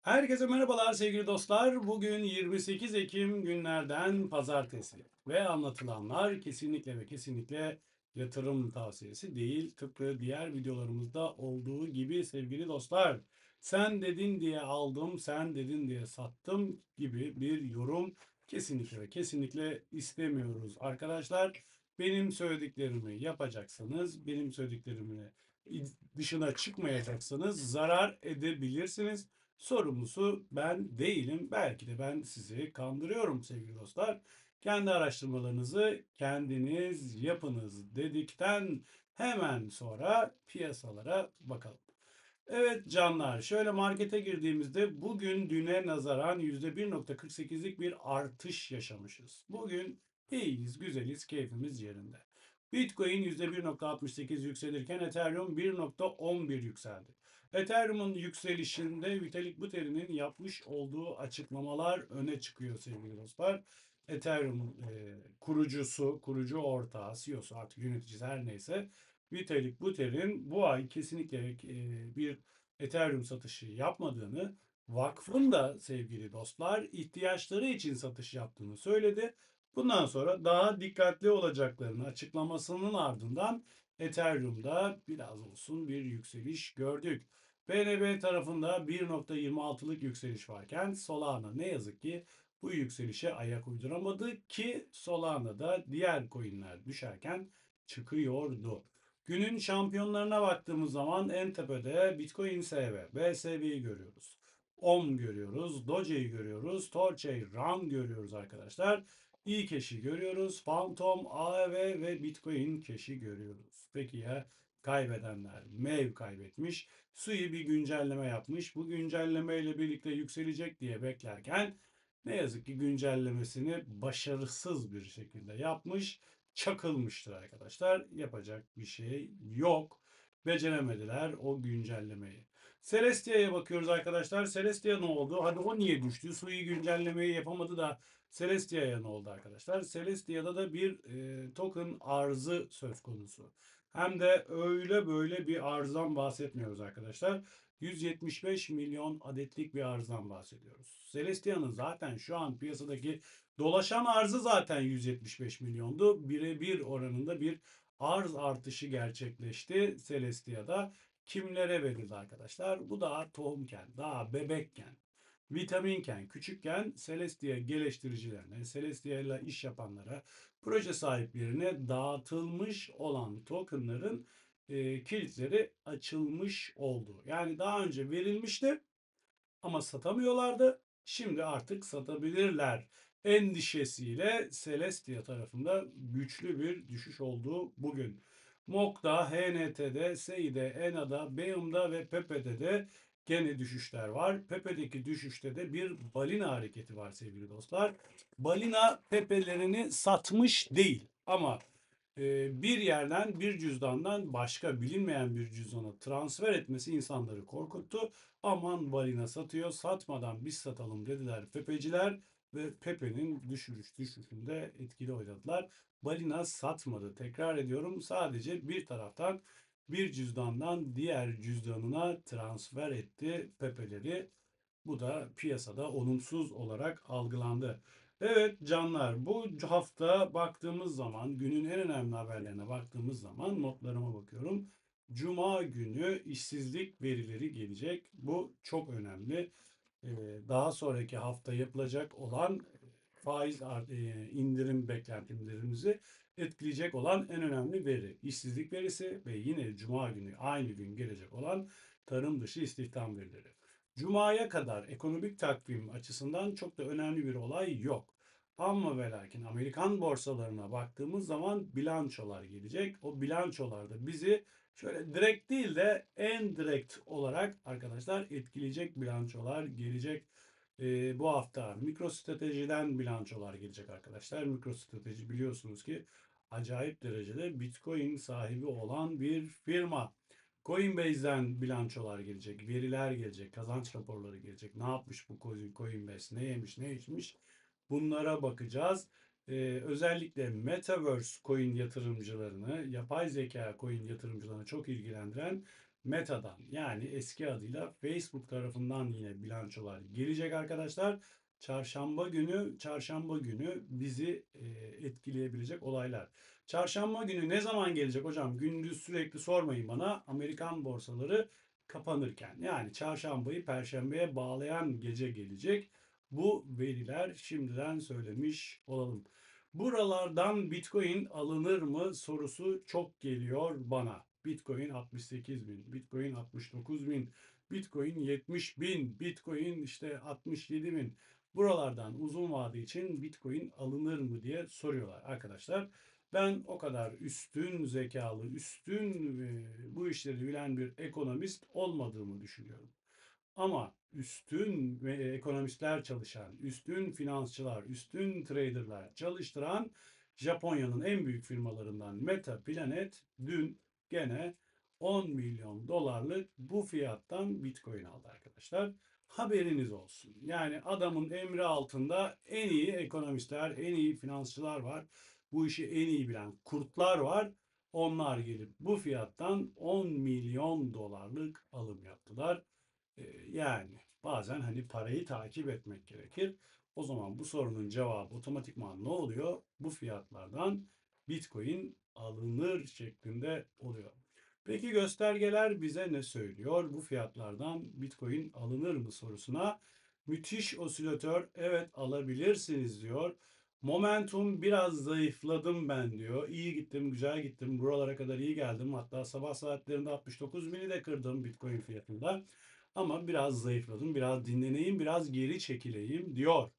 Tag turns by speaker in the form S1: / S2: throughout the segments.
S1: Herkese merhabalar sevgili dostlar. Bugün 28 Ekim günlerden pazartesi ve anlatılanlar kesinlikle ve kesinlikle yatırım tavsiyesi değil. Tıpkı diğer videolarımızda olduğu gibi sevgili dostlar. Sen dedin diye aldım, sen dedin diye sattım gibi bir yorum kesinlikle ve kesinlikle istemiyoruz arkadaşlar. Benim söylediklerimi yapacaksınız, benim söylediklerimi dışına çıkmayacaksanız zarar edebilirsiniz. Sorumlusu ben değilim. Belki de ben sizi kandırıyorum sevgili dostlar. Kendi araştırmalarınızı kendiniz yapınız dedikten hemen sonra piyasalara bakalım. Evet canlar, şöyle markete girdiğimizde bugün düne nazaran %1,48'lik bir artış yaşamışız. Bugün iyiyiz, güzeliz, keyfimiz yerinde. Bitcoin %1,68 yükselirken Ethereum 1,11 yükseldi. Ethereum'un yükselişinde Vitalik Buterin'in yapmış olduğu açıklamalar öne çıkıyor sevgili dostlar. Ethereum'un kurucusu, kurucu ortağı, CEO'su artık yöneticisi her neyse Vitalik Buterin bu ay kesinlikle bir Ethereum satışı yapmadığını, vakfın da sevgili dostlar ihtiyaçları için satış yaptığını söyledi. Bundan sonra daha dikkatli olacaklarını açıklamasının ardından Ethereum'da biraz olsun bir yükseliş gördük. BNB tarafında 1,26'lık yükseliş varken Solana ne yazık ki bu yükselişe ayak uyduramadı ki Solana'da diğer coinler düşerken çıkıyordu. Günün şampiyonlarına baktığımız zaman en tepede Bitcoin SV, BSV'yi görüyoruz. OM görüyoruz, Doge'yi görüyoruz, Torch'e RAM görüyoruz arkadaşlar. eCash'i görüyoruz, Phantom, AEV ve Bitcoin Cash'i görüyoruz. Peki ya kaybedenler? MEV kaybetmiş, Sui bir güncelleme yapmış. Bu güncelleme ile birlikte yükselecek diye beklerken ne yazık ki güncellemesini başarısız bir şekilde yapmış, çakılmıştır arkadaşlar. Yapacak bir şey yok. Beceremediler o güncellemeyi. Celestia'ya bakıyoruz arkadaşlar. Celestia ne oldu? Hadi o niye düştü? Sui güncellemeyi yapamadı da Celestia'ya ne oldu arkadaşlar? Celestia'da da bir token arzı söz konusu. Hem de öyle böyle bir arzdan bahsetmiyoruz arkadaşlar. 175 milyon adetlik bir arzdan bahsediyoruz. Celestia'nın zaten şu an piyasadaki dolaşan arzı zaten 175 milyondu. Birebir oranında bir arz artışı gerçekleşti Celestia'da. Kimlere verildi arkadaşlar? Bu daha tohumken, daha bebekken, vitaminken, küçükken Celestia geliştiricilerine, Celestia ile iş yapanlara, proje sahiplerine dağıtılmış olan tokenların kilitleri açılmış oldu. Yani daha önce verilmişti ama satamıyorlardı. Şimdi artık satabilirler endişesiyle Celestia tarafında güçlü bir düşüş olduğu bugün. MOK'da, HNT'de, SEI'de, ENA'da, BEUM'da ve PEPE'de de gene düşüşler var. PEPE'deki düşüşte de bir balina hareketi var sevgili dostlar. Balina PEPE'lerini satmış değil ama bir yerden bir cüzdandan başka bilinmeyen bir cüzdana transfer etmesi insanları korkuttu. Aman balina satıyor, satmadan biz satalım dediler Pepeciler ve Pepe'nin düşüşünde etkili oynadılar. Balina satmadı. Tekrar ediyorum, sadece bir taraftan bir cüzdandan diğer cüzdanına transfer etti Pepe'leri. Bu da piyasada olumsuz olarak algılandı. Evet canlar, bu hafta baktığımız zaman günün en önemli haberlerine baktığımız zaman notlarıma bakıyorum. Cuma günü işsizlik verileri gelecek. Bu çok önemli. Daha sonraki hafta yapılacak olan faiz indirim beklentilerimizi etkileyecek olan en önemli veri. İşsizlik verisi ve yine Cuma günü aynı gün gelecek olan tarım dışı istihdam verileri. Cuma'ya kadar ekonomik takvim açısından çok da önemli bir olay yok. Ama ve lakin Amerikan borsalarına baktığımız zaman bilançolar gelecek. O bilançolarda bizi şöyle direkt değil de en direkt olarak arkadaşlar etkileyecek bilançolar gelecek. Bu hafta MicroStrategy'den bilançolar gelecek arkadaşlar. MicroStrategy biliyorsunuz ki acayip derecede Bitcoin sahibi olan bir firma. Coinbase'den bilançolar gelecek, veriler gelecek, kazanç raporları gelecek. Ne yapmış bu Coinbase, ne yemiş, ne içmiş? Bunlara bakacağız. Özellikle Metaverse coin yatırımcılarını, yapay zeka coin yatırımcılarını çok ilgilendiren Meta'dan yani eski adıyla Facebook tarafından yine bilançolar gelecek arkadaşlar. Çarşamba günü bizi etkileyebilecek olaylar. Çarşamba günü ne zaman gelecek hocam? Gündüz sürekli sormayın bana. Amerikan borsaları kapanırken yani çarşambayı perşembeye bağlayan gece gelecek. Bu veriler şimdiden söylemiş olalım. Buralardan Bitcoin alınır mı sorusu çok geliyor bana. Bitcoin 68 bin, Bitcoin 69 bin, Bitcoin 70 bin, Bitcoin işte 67 bin. Buralardan uzun vade için Bitcoin alınır mı diye soruyorlar arkadaşlar. Ben o kadar üstün zekalı, üstün bu işleri bilen bir ekonomist olmadığımı düşünüyorum. Ama üstün ekonomistler çalışan, üstün finansçılar, üstün traderlar çalıştıran Japonya'nın en büyük firmalarından Meta Planet dün gene 10 milyon dolarlık bu fiyattan Bitcoin aldı arkadaşlar. Haberiniz olsun. Yani adamın emri altında en iyi ekonomistler, en iyi finansçılar var. Bu işi en iyi bilen kurtlar var. Onlar gelip bu fiyattan 10 milyon dolarlık alım yaptılar. Yani bazen hani parayı takip etmek gerekir. O zaman bu sorunun cevabı otomatikman ne oluyor? Bu fiyatlardan Bitcoin alınır şeklinde oluyor. Peki göstergeler bize ne söylüyor? Bu fiyatlardan Bitcoin alınır mı sorusuna müthiş osilatör evet alabilirsiniz diyor. Momentum biraz zayıfladım ben diyor. İyi gittim, güzel gittim. Buralara kadar iyi geldim. Hatta sabah saatlerinde 69 bini de kırdım Bitcoin fiyatında. Ama biraz zayıfladım, biraz dinleneyim, biraz geri çekileyim diyor.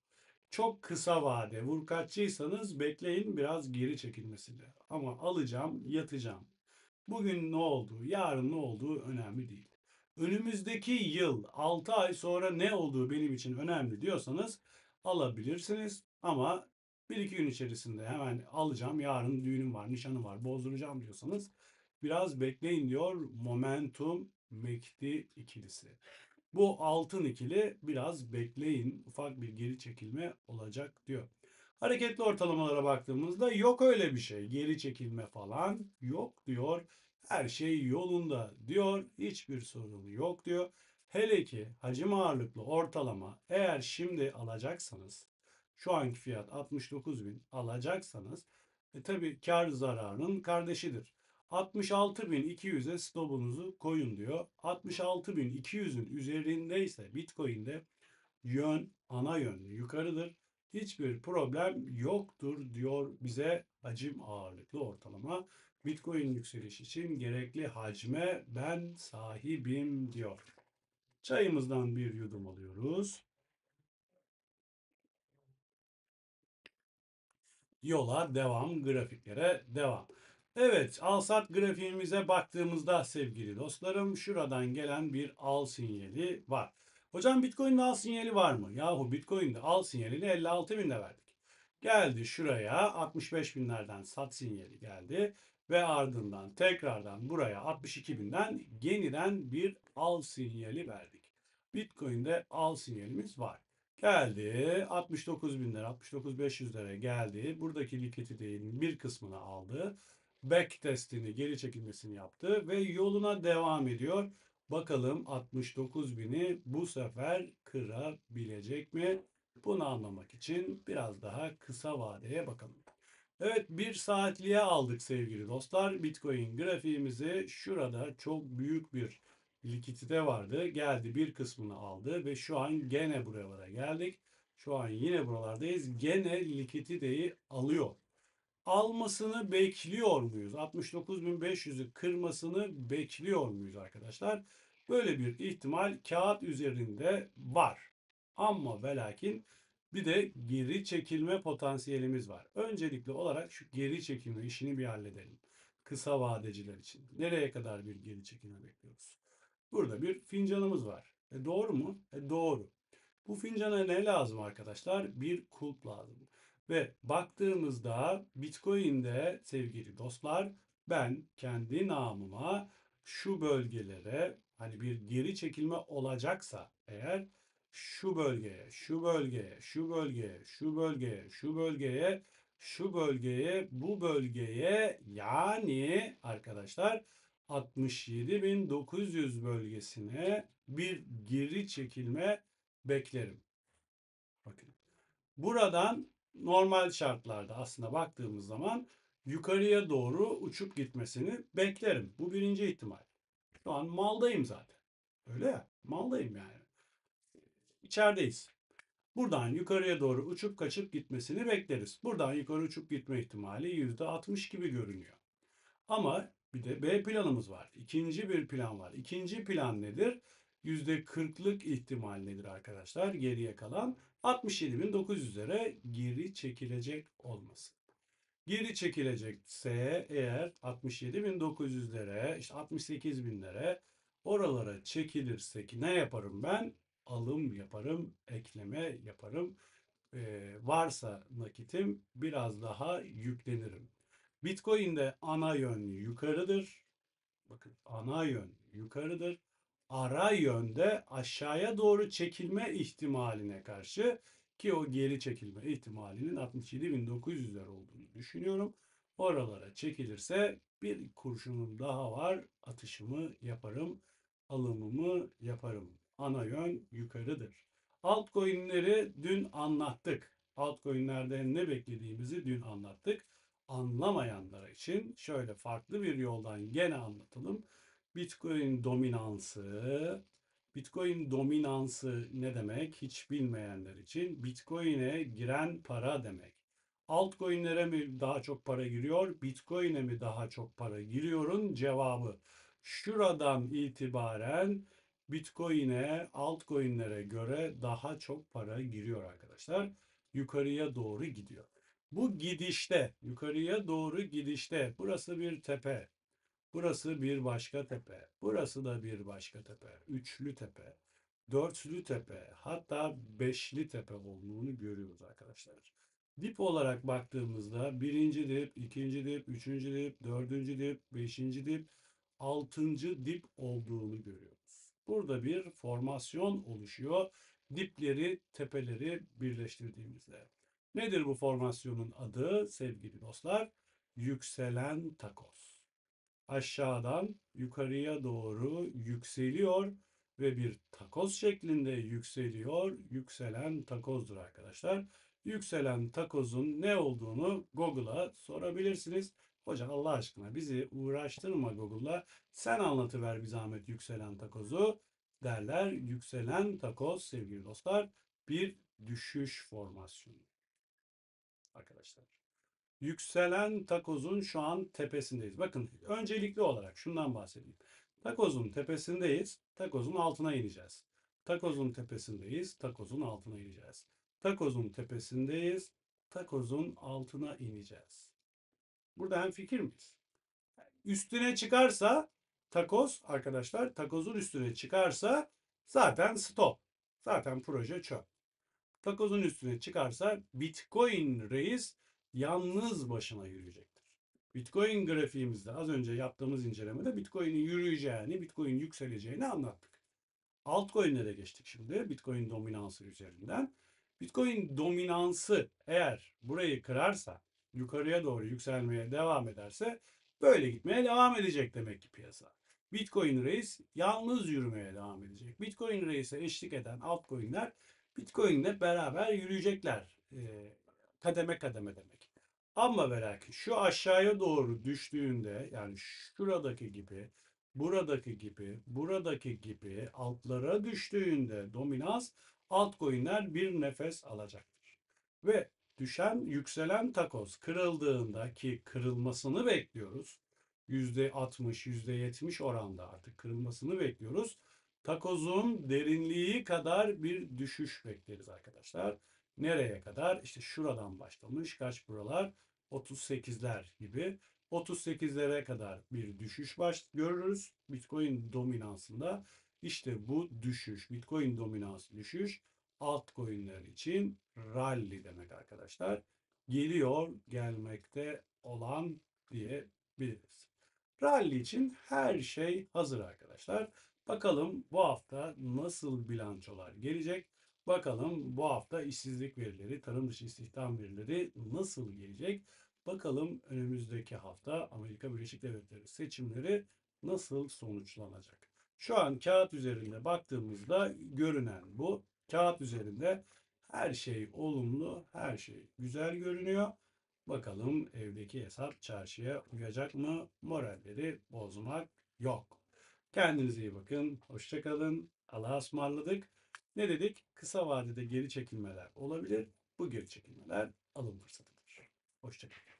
S1: Çok kısa vade vurkaççıysanız bekleyin biraz geri çekilmesini. Ama alacağım, yatacağım. Bugün ne olduğu, yarın ne olduğu önemli değil. Önümüzdeki yıl 6 ay sonra ne olduğu benim için önemli diyorsanız alabilirsiniz. Ama bir iki gün içerisinde hemen alacağım, yarın düğünüm var, nişanım var, bozduracağım diyorsanız biraz bekleyin diyor Momentum Mekdi ikilisi. Bu altın ikili biraz bekleyin ufak bir geri çekilme olacak diyor. Hareketli ortalamalara baktığımızda yok öyle bir şey. Geri çekilme falan yok diyor. Her şey yolunda diyor. Hiçbir sorun yok diyor. Hele ki hacim ağırlıklı ortalama eğer şimdi alacaksanız şu anki fiyat 69 bin alacaksanız tabii kar zararın kardeşidir. 66.200'e stopunuzu koyun diyor. 66.200'ün üzerindeyse Bitcoin'de yön ana yön yukarıdır. Hiçbir problem yoktur diyor bize hacim ağırlıklı ortalama. Bitcoin yükseliş için gerekli hacme ben sahibim diyor. Çayımızdan bir yudum alıyoruz. Yola devam, grafiklere devam. Evet, al-sat grafiğimize baktığımızda sevgili dostlarım şuradan gelen bir al sinyali var. Hocam Bitcoin'de al sinyali var mı? Yahu Bitcoin'de al sinyalini 56 binde verdik. Geldi şuraya 65 binlerden sat sinyali geldi ve ardından tekrardan buraya 62 binden yeniden bir al sinyali verdik. Bitcoin'de al sinyalimiz var. Geldi 69 binler, 69.500'lere geldi. Buradaki likidite değerinin bir kısmını aldı. Back testini, geri çekilmesini yaptı ve yoluna devam ediyor. Bakalım 69 bini bu sefer kırabilecek mi? Bunu anlamak için biraz daha kısa vadeye bakalım. Evet bir saatliğe aldık sevgili dostlar. Bitcoin grafiğimizi şurada çok büyük bir likidite vardı. Geldi bir kısmını aldı ve şu an gene buralara geldik. Şu an yine buralardayız. Gene likiditeyi alıyor. Almasını bekliyor muyuz? 69.500'ü kırmasını bekliyor muyuz arkadaşlar? Böyle bir ihtimal kağıt üzerinde var. Ama ve lakin bir de geri çekilme potansiyelimiz var. Öncelikli olarak şu geri çekilme işini bir halledelim. Kısa vadeciler için. Nereye kadar bir geri çekilme bekliyoruz? Burada bir fincanımız var. Doğru mu? Doğru. Bu fincana ne lazım arkadaşlar? Bir kulp lazım. Ve baktığımızda Bitcoin'de sevgili dostlar ben kendi namıma şu bölgelere hani bir geri çekilme olacaksa eğer şu bölgeye, şu bölgeye, şu bölgeye, şu bölgeye, şu bölgeye, şu bölgeye, bu bölgeye yani arkadaşlar 67.900 bölgesine bir geri çekilme beklerim. Bakın. Buradan normal şartlarda aslında baktığımız zaman yukarıya doğru uçup gitmesini beklerim. Bu birinci ihtimal. Şu an maldayım zaten. Öyle ya. Maldayım yani. İçerideyiz. Buradan yukarıya doğru uçup kaçıp gitmesini bekleriz. Buradan yukarı uçup gitme ihtimali %60 gibi görünüyor. Ama bir de B planımız var. İkinci bir plan var. İkinci plan nedir? %40'lık ihtimal nedir arkadaşlar? Geriye kalan 67.900'lere geri çekilecek olması. Geri çekilecekse eğer 67.900'lere, işte 68.000'lere oralara çekilirsek ne yaparım ben? Alım yaparım, ekleme yaparım. Varsa nakitim biraz daha yüklenirim. Bitcoin'de ana yön yukarıdır. Bakın ana yön yukarıdır. Ara yönde aşağıya doğru çekilme ihtimaline karşı ki o geri çekilme ihtimalinin 67.900'ler olduğunu düşünüyorum. Oralara çekilirse bir kurşunum daha var. Atışımı yaparım. Alımımı yaparım. Ana yön yukarıdır. Altcoin'leri dün anlattık. Altcoin'lerde ne beklediğimizi dün anlattık. Anlamayanlar için şöyle farklı bir yoldan gene anlatalım. Bitcoin dominansı. Bitcoin dominansı ne demek? Hiç bilmeyenler için Bitcoin'e giren para demek. Altcoin'lere mi daha çok para giriyor, Bitcoin'e mi daha çok para giriyorun cevabı. Şuradan itibaren Bitcoin'e, altcoin'lere göre daha çok para giriyor arkadaşlar. Yukarıya doğru gidiyor. Bu gidişte, yukarıya doğru gidişte, burası bir tepe, burası bir başka tepe, burası da bir başka tepe, üçlü tepe, dörtlü tepe, hatta beşli tepe olduğunu görüyoruz arkadaşlar. Dip olarak baktığımızda birinci dip, ikinci dip, üçüncü dip, dördüncü dip, beşinci dip, altıncı dip olduğunu görüyoruz. Burada bir formasyon oluşuyor. Dipleri, tepeleri birleştirdiğimizde. Nedir bu formasyonun adı sevgili dostlar? Yükselen takoz. Aşağıdan yukarıya doğru yükseliyor ve bir takoz şeklinde yükseliyor. Yükselen takozdur arkadaşlar. Yükselen takozun ne olduğunu Google'a sorabilirsiniz. Hocam Allah aşkına bizi uğraştırma Google'la. Sen anlatıver bir zahmet yükselen takozu derler. Yükselen takoz sevgili dostlar bir düşüş formasyonu arkadaşlar. Yükselen takozun şu an tepesindeyiz. Bakın öncelikli olarak şundan bahsedeyim. Takozun tepesindeyiz. Takozun altına ineceğiz. Takozun tepesindeyiz. Takozun altına ineceğiz. Takozun tepesindeyiz. Takozun altına ineceğiz. Burada hemfikir miyiz? Üstüne çıkarsa takoz arkadaşlar, takozun üstüne çıkarsa zaten stop. Zaten proje çöp. Takozun üstüne çıkarsa Bitcoin reis yalnız başına yürüyecektir. Bitcoin grafiğimizde az önce yaptığımız incelemede Bitcoin'in yürüyeceğini, Bitcoin yükseleceğini anlattık. Altcoin'lere geçtik şimdi Bitcoin dominansı üzerinden. Bitcoin dominansı eğer burayı kırarsa, yukarıya doğru yükselmeye devam ederse böyle gitmeye devam edecek demek ki piyasa. Bitcoin reis yalnız yürümeye devam edecek. Bitcoin reis'e eşlik eden altcoin'ler Bitcoin'le beraber yürüyecekler. Kademe kademe demek. Ama ve lakin şu aşağıya doğru düştüğünde yani şuradaki gibi buradaki gibi, buradaki gibi altlara düştüğünde dominans altcoin'ler bir nefes alacaktır. Ve düşen, yükselen takoz kırıldığında ki kırılmasını bekliyoruz. %60, %70 oranda artık kırılmasını bekliyoruz. Takozun derinliği kadar bir düşüş bekleriz arkadaşlar. Nereye kadar? İşte şuradan başlamış. Kaç buralar? 38'ler gibi. 38'lere kadar bir düşüş görürüz. Bitcoin dominansında işte bu düşüş, Bitcoin dominansı düşüş altcoin'ler için rally demek arkadaşlar. Geliyor, gelmekte olan diyebiliriz. Rally için her şey hazır arkadaşlar. Bakalım bu hafta nasıl bilançolar gelecek? Bakalım bu hafta işsizlik verileri, tarım dışı istihdam verileri nasıl gelecek? Bakalım önümüzdeki hafta Amerika Birleşik Devletleri seçimleri nasıl sonuçlanacak? Şu an kağıt üzerinde baktığımızda görünen bu. Kağıt üzerinde her şey olumlu, her şey güzel görünüyor. Bakalım evdeki hesap çarşıya uyacak mı? Moralleri bozmak yok. Kendinize iyi bakın. Hoşça kalın. Allah'a ısmarladık. Ne dedik? Kısa vadede geri çekilmeler olabilir. Bu geri çekilmeler alım fırsatıdır. Hoşça kalın.